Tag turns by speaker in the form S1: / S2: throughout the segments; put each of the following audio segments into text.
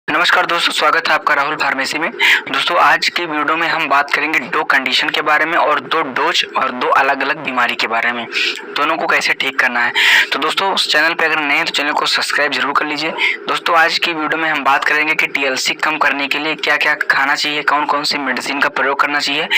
S1: नमस्कार दोस्तों, स्वागत है आपका राहुल फार्मेसी में। दोस्तों आज की वीडियो में हम बात करेंगे दो कंडीशन के बारे में और दो डोज और दो अलग अलग बीमारी के बारे में, दोनों को कैसे ठीक करना है। तो दोस्तों उस चैनल पे अगर नए हैं तो चैनल को सब्सक्राइब जरूर कर लीजिए। दोस्तों आज की वीडियो में हम बात करेंगे कि टीएलसी कम करने के लिए क्या क्या खाना चाहिए, कौन कौन सी मेडिसिन का प्रयोग करना चाहिए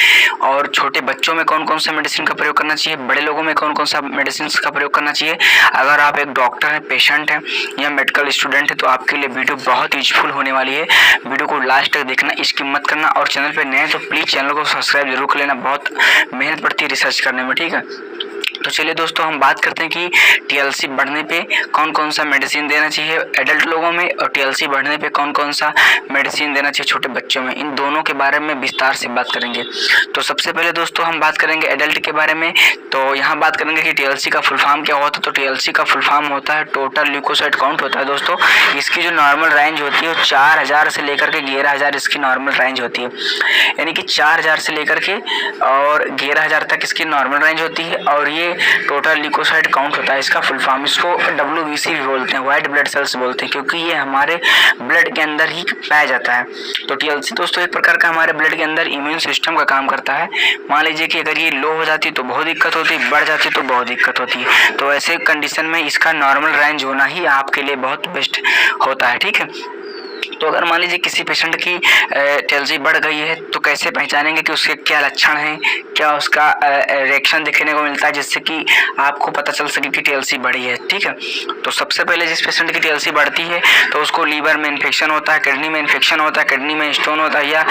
S1: और छोटे बच्चों में कौन कौन सा मेडिसिन का प्रयोग करना चाहिए, बड़े लोगों में कौन कौन सा मेडिसिन का प्रयोग करना चाहिए। अगर आप एक डॉक्टर हैं, पेशेंट हैं या मेडिकल स्टूडेंट है तो आपके लिए वीडियो बहुत यूजफुल होने वाली है। वीडियो को लास्ट तक देखना, स्किप मत करना और चैनल पे नए हैं तो प्लीज चैनल को सब्सक्राइब जरूर कर लेना, बहुत मेहनत पड़ती है रिसर्च करने में, ठीक है। तो चलिए दोस्तों हम बात करते हैं कि टीएलसी बढ़ने पे कौन कौन सा मेडिसिन देना चाहिए एडल्ट लोगों में और टीएलसी बढ़ने पे कौन कौन सा मेडिसिन देना चाहिए छोटे बच्चों में। इन दोनों के बारे में विस्तार से बात करेंगे। तो सबसे पहले दोस्तों हम बात करेंगे एडल्ट के बारे में। तो यहाँ बात करेंगे कि टीएलसी का फुल फॉर्म क्या होता है। तो टीएलसी का फुल फॉर्म होता है टोटल ल्यूकोसाइट काउंट होता है दोस्तों। इसकी जो नॉर्मल रेंज होती है वो 4000 से लेकर के 11000 इसकी नॉर्मल रेंज होती है, यानी कि 4000 से लेकर के और 11000 तक इसकी नॉर्मल रेंज होती है। और ये टोटल ल्यूकोसाइट काउंट होता है इसका फुल फॉर्म। इसको WBC भी बोलते हैं, व्हाइट ब्लड सेल्स बोलते हैं, क्योंकि ये हमारे ब्लड के अंदर ही पाया जाता है। तो टीएलसी दोस्तों एक प्रकार का हमारे ब्लड के अंदर इम्यून सिस्टम का काम करता है। मान लीजिए कि अगर ये लो हो जाती तो बहुत दिक्कत होती, बढ़ जाती तो बहुत दिक्कत होती है। तो ऐसे कंडीशन में इसका नॉर्मल रेंज होना ही आपके लिए बहुत बेस्ट होता है, ठीक है। तो अगर मान लीजिए किसी पेशेंट की टीएलसी बढ़ गई है तो कैसे पहचानेंगे कि उसके क्या लक्षण हैं, क्या उसका रिएक्शन दिखने को मिलता है जिससे कि आपको पता चल सके कि टीएलसी बढ़ी है, ठीक है। तो सबसे पहले जिस पेशेंट की टीएलसी बढ़ती है तो उसको लीवर में इन्फेक्शन होता है, किडनी में इन्फेक्शन होता है, किडनी में स्टोन होता है या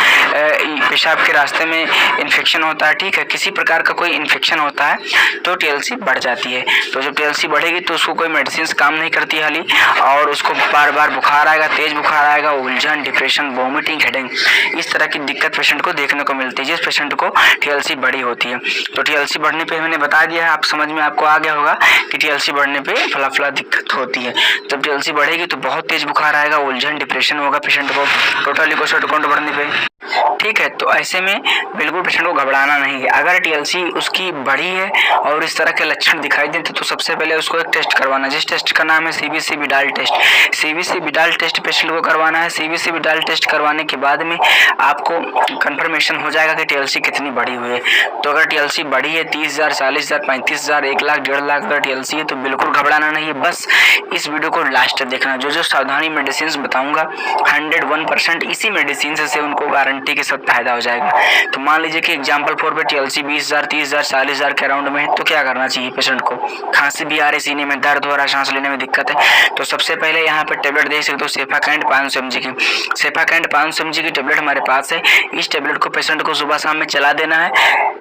S1: पेशाब के रास्ते में इन्फेक्शन होता है, ठीक है। किसी प्रकार का कोई इन्फेक्शन होता है तो टीएलसी बढ़ जाती है। तो जब टीएलसी बढ़ेगी तो उसको कोई मेडिसिन काम नहीं करती हाली और उसको बार बार बुखार आएगा, तेज बुखार आएगा, उलझन, डिप्रेशन, वॉमिटिंग, हेडेक, इस तरह की दिक्कत पेशेंट को देखने को मिलती है जिस पेशेंट को टीएलसी बढ़ी होती है। तो टीएलसी बढ़ने पे मैंने बता दिया है, आप समझ में आपको आ गया होगा कि टीएलसी बढ़ने पे फला फला दिक्कत होती है। जब टीएलसी बढ़ेगी तो बहुत तेज बुखार आएगा, उलझन, डिप्रेशन होगा पेशेंट को, टोटल ल्यूकोसाइट काउंट बढ़ने पे, ठीक है। तो ऐसे में बिल्कुल पेशेंट को घबराना नहीं है। अगर टीएलसी उसकी बढ़ी है और इस तरह के लक्षण दिखाई देते तो सबसे पहले उसको एक टेस्ट करवाना, जिस टेस्ट का नाम है CBC Widal test. CBC Widal test patient को करवाना है। सीबीसी विडाल टेस्ट करवाने के बाद में आपको कंफर्मेशन हो जाएगा कि टीएलसी कितनी बढ़ी हुई है। तो अगर टीएलसी बढ़ी है 30,000, 40,000, 35,000, 1 लाख, 1.5 लाख अगर टीएलसी है तो बिल्कुल घबराना नहीं है। बस इस वीडियो को लास्ट तक देखना। जो जो सावधानी मेडिसिन बताऊंगा 101% इसी मेडिसिन से उनको गारंटी के साथ फायदा हो जाएगा। तो मान लीजिए कि एग्जाम्पल फॉर पे टीएलसी 20,000, 30,000, 40,000 के अराउंड में है तो क्या करना चाहिए पेशेंट को। खांसी भी आ रही, सीने में दर्द हो रहा, सांस लेने में दिक्कत है तो सबसे पहले यहाँ पे टेबलेट देख सकते हो सेफाकैंड 500 mg की। सेफाकैंड 500 mg की टेबलेट हमारे पास है। इस टेबलेट को पेशेंट को सुबह शाम में चला देना है,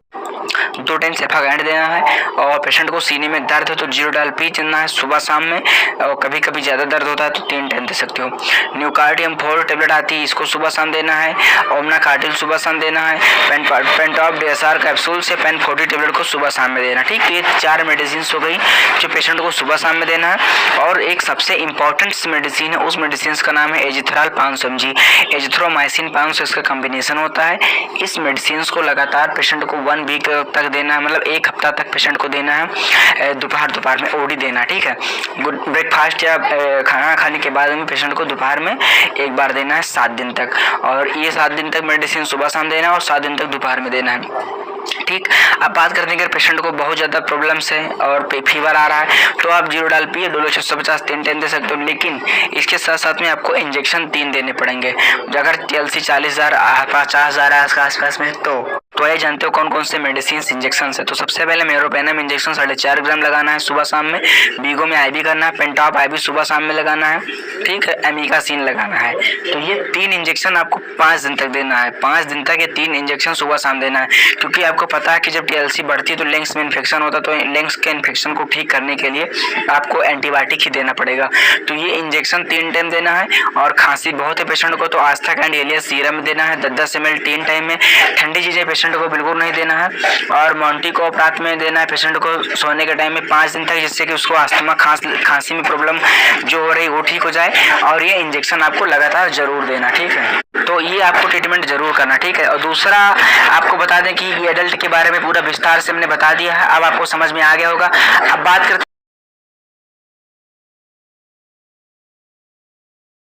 S1: 2 टाइम सेफाकैंड देना है। और पेशेंट को सीने में दर्द है तो जीरोडाल पी चलना है सुबह शाम में, और कभी कभी ज़्यादा दर्द होता है तो 3 टाइम दे सकते हो। न्यूकार्डियम 4 टेबलेट आती है, इसको सुबह शाम देना है। ओमना कार्टिल सुबह शाम देना है। पेंटॉप डीएसआर कैप्सूल से पेन 40 टेबलेट को सुबह शाम में देना, ठीक है। ये 4 मेडिसिन हो गई जो पेशेंट को सुबह शाम में देना है। और एक सबसे इंपॉर्टेंट मेडिसिन है, उस मेडिसिन का नाम है एजिथ्राल 500 mg। एजिथ्रोमाइसिन 500 इसका कॉम्बिनेशन होता है। इस मेडिसिन को लगातार पेशेंट को 1 वीक तक देना है, मतलब 1 हफ्ता तक पेशेंट को देना है। दोपहर में ओडी देना, ठीक है। ब्रेकफास्ट या खाना खाने के बाद में पेशेंट को दोपहर में एक बार देना है 7 दिन तक। और ये 7 दिन तक मेडिसिन सुबह शाम देना है और 7 दिन तक दोपहर में देना है, ठीक। अब बात करते हैं अगर पेशेंट को बहुत ज़्यादा प्रॉब्लम्स है और फीवर आ रहा है तो आप जीरोडाल पिए, डोलो 650 3 टाइम दे सकते हो। लेकिन इसके साथ साथ में आपको इंजेक्शन 3 देने पड़ेंगे। अगर टीएलसी 40,000, 50,000 आसपास में तो ये जानते हो कौन कौन से मेडिसिन इंजेक्शन है। तो सबसे पहले मेरोपेनम इंजेक्शन 4.5 ग्राम लगाना है सुबह शाम में। बीगो में आईवी करना है। पेंटॉप आईवी सुबह शाम में लगाना है, ठीक है। एमिकासिन लगाना है। तो ये 3 इंजेक्शन आपको 5 दिन तक देना है। 5 दिन तक ये 3 इंजेक्शन सुबह शाम देना है, क्योंकि आपको पता है कि जब टीएलसी बढ़ती है तो लंग्स में इन्फेक्शन होता है। तो लंग्स के इन्फेक्शन को ठीक करने के लिए आपको एंटीबायोटिक ही देना पड़ेगा। तो ये इंजेक्शन 3 टाइम देना है। और खांसी बहुत है पेशेंट को तो आस्था कैंड एलियस सीरम देना है 10-10 ml 3 टाइम में। ठंडी चीज़ें पेशेंट को बिल्कुल नहीं देना है। और मोंटी को रात में देना है पेशेंट को सोने के टाइम में 5 दिन तक, जिससे कि उसको अस्थमा खांसी में प्रॉब्लम जो हो रही वो ठीक हो जाए। और ये इंजेक्शन आपको लगातार जरूर देना, ठीक है। तो ये आपको ट्रीटमेंट जरूर करना, ठीक है। और दूसरा आपको बता दें कि ये एडल्ट के बारे में पूरा विस्तार से हमने बता दिया है, अब आपको समझ में आ गया होगा। अब बात करते